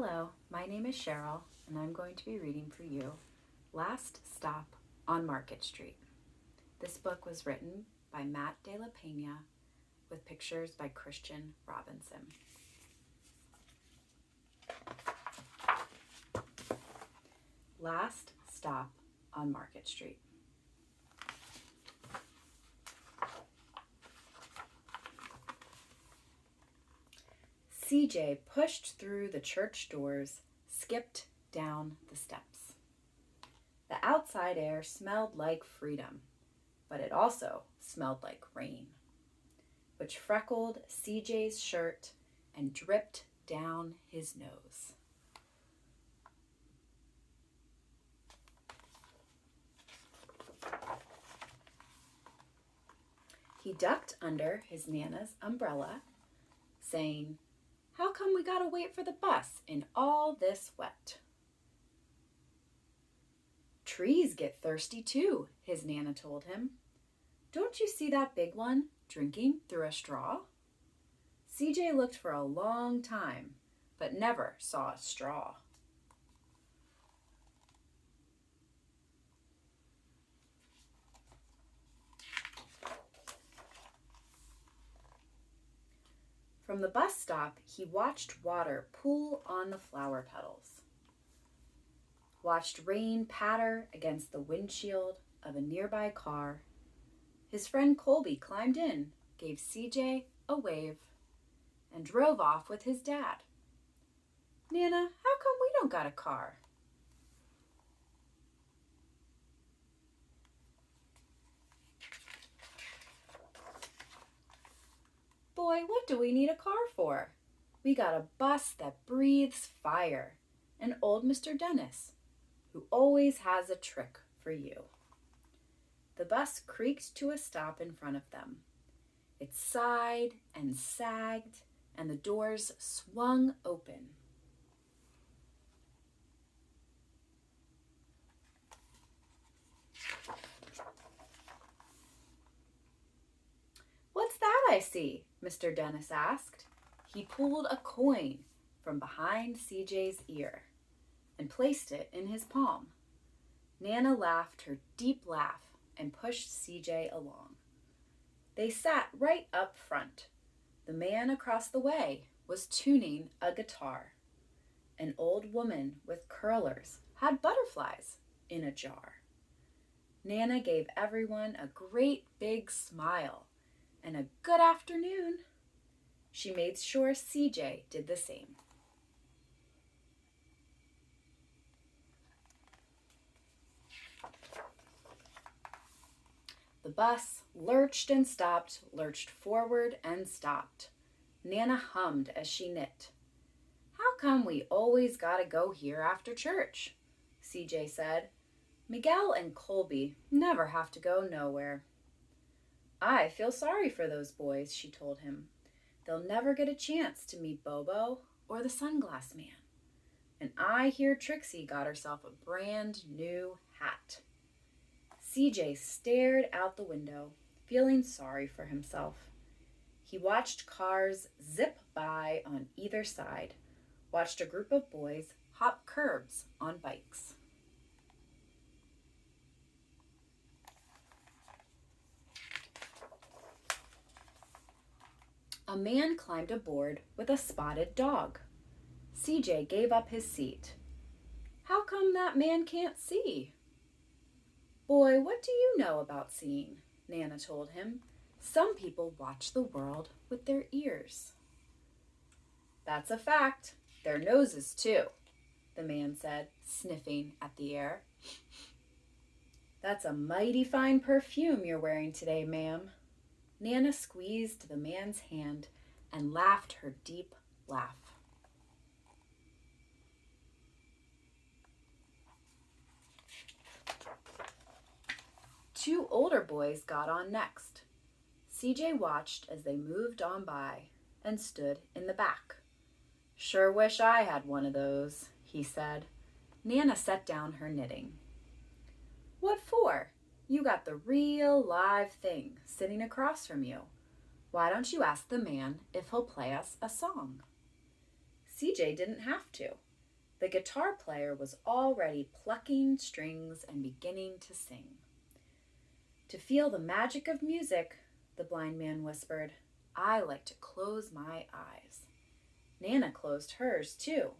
Hello, my name is Cheryl, and I'm going to be reading for you Last Stop on Market Street. This book was written by Matt de la Pena with pictures by Christian Robinson. Last Stop on Market Street. CJ pushed through the church doors, skipped down the steps. The outside air smelled like freedom, but it also smelled like rain, which freckled CJ's shirt and dripped down his nose. He ducked under his Nana's umbrella, saying, "How come we gotta wait for the bus in all this wet?" "Trees get thirsty too," his Nana told him. "Don't you see that big one drinking through a straw?" CJ looked for a long time, but never saw a straw. From the bus stop, he watched water pool on the flower petals, watched rain patter against the windshield of a nearby car. His friend Colby climbed in, gave CJ a wave, and drove off with his dad. "Nana, how come we don't got a car?" "Boy, what do we need a car for? We got a bus that breathes fire, and old Mr. Dennis, who always has a trick for you." The bus creaked to a stop in front of them. It sighed and sagged, and the doors swung open. "What's that I see?" Mr. Dennis asked. He pulled a coin from behind CJ's ear and placed it in his palm. Nana laughed her deep laugh and pushed CJ along. They sat right up front. The man across the way was tuning a guitar. An old woman with curlers had butterflies in a jar. Nana gave everyone a great big smile and a good afternoon. She made sure CJ did the same. The bus lurched and stopped, lurched forward and stopped. Nana hummed as she knit. "How come we always gotta go here after church?" CJ said. "Miguel and Colby never have to go nowhere." "I feel sorry for those boys," she told him. "They'll never get a chance to meet Bobo or the Sunglass Man. And I hear Trixie got herself a brand new hat." CJ stared out the window, feeling sorry for himself. He watched cars zip by on either side, watched a group of boys hop curbs on bikes. A man climbed aboard with a spotted dog. CJ gave up his seat. "How come that man can't see?" "Boy, what do you know about seeing?" Nana told him. "Some people watch the world with their ears." "That's a fact. Their noses, too," the man said, sniffing at the air. "That's a mighty fine perfume you're wearing today, ma'am." Nana squeezed the man's hand and laughed her deep laugh. Two older boys got on next. CJ watched as they moved on by and stood in the back. "Sure wish I had one of those," he said. Nana set down her knitting. "What for? You got the real live thing sitting across from you. Why don't you ask the man if he'll play us a song?" CJ didn't have to. The guitar player was already plucking strings and beginning to sing. To feel the magic of music, the blind man whispered, I like to close my eyes. Nana closed hers too.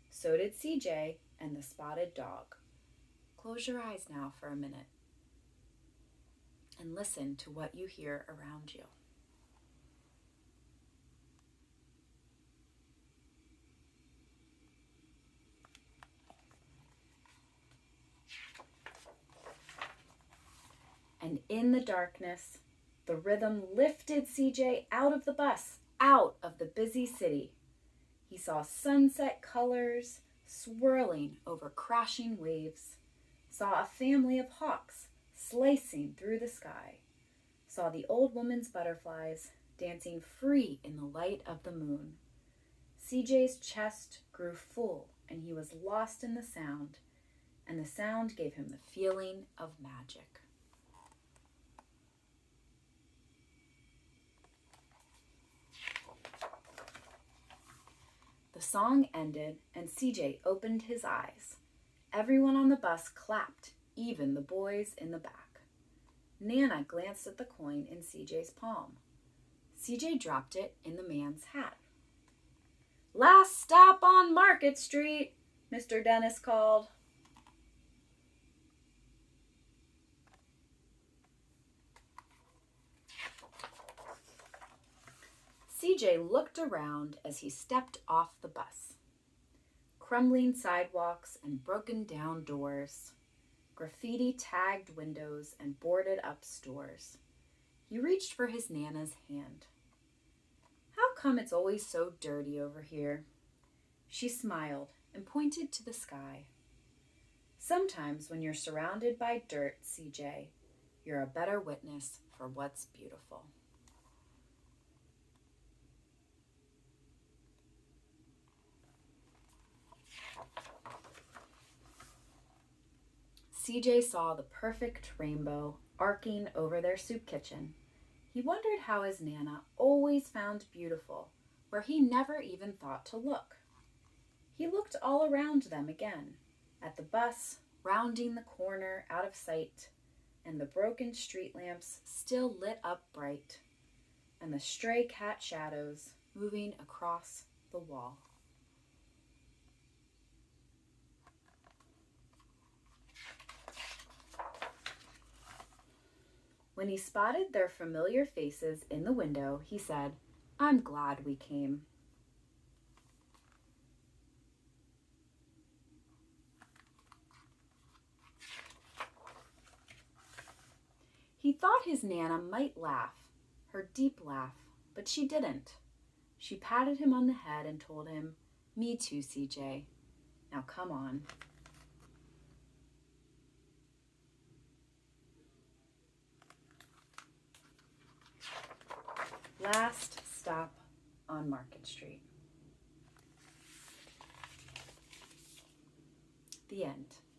So did CJ and the spotted dog. Close your eyes now for a minute and listen to what you hear around you. And in the darkness, the rhythm lifted CJ out of the bus, out of the busy city. He saw sunset colors swirling over crashing waves, saw a family of hawks slicing through the sky, saw the old woman's butterflies dancing free in the light of the moon. CJ's chest grew full and he was lost in the sound, and the sound gave him the feeling of magic. The song ended and CJ opened his eyes. Everyone on the bus clapped, even the boys in the back. Nana glanced at the coin in CJ's palm. CJ dropped it in the man's hat. Last stop on Market Street, Mr. Dennis called. CJ looked around as he stepped off the bus. Crumbling sidewalks and broken down doors, graffiti-tagged windows and boarded-up stores. He reached for his Nana's hand. How come it's always so dirty over here? She smiled and pointed to the sky. Sometimes when you're surrounded by dirt, CJ, you're a better witness for what's beautiful. CJ saw the perfect rainbow arcing over their soup kitchen. He wondered how his Nana always found beautiful where he never even thought to look. He looked all around them again, at the bus rounding the corner out of sight, and the broken street lamps still lit up bright, and the stray cat shadows moving across the wall. When he spotted their familiar faces in the window, he said, I'm glad we came. He thought his Nana might laugh, her deep laugh, but she didn't. She patted him on the head and told him, Me too, CJ. Now come on. Last stop on Market Street. The end.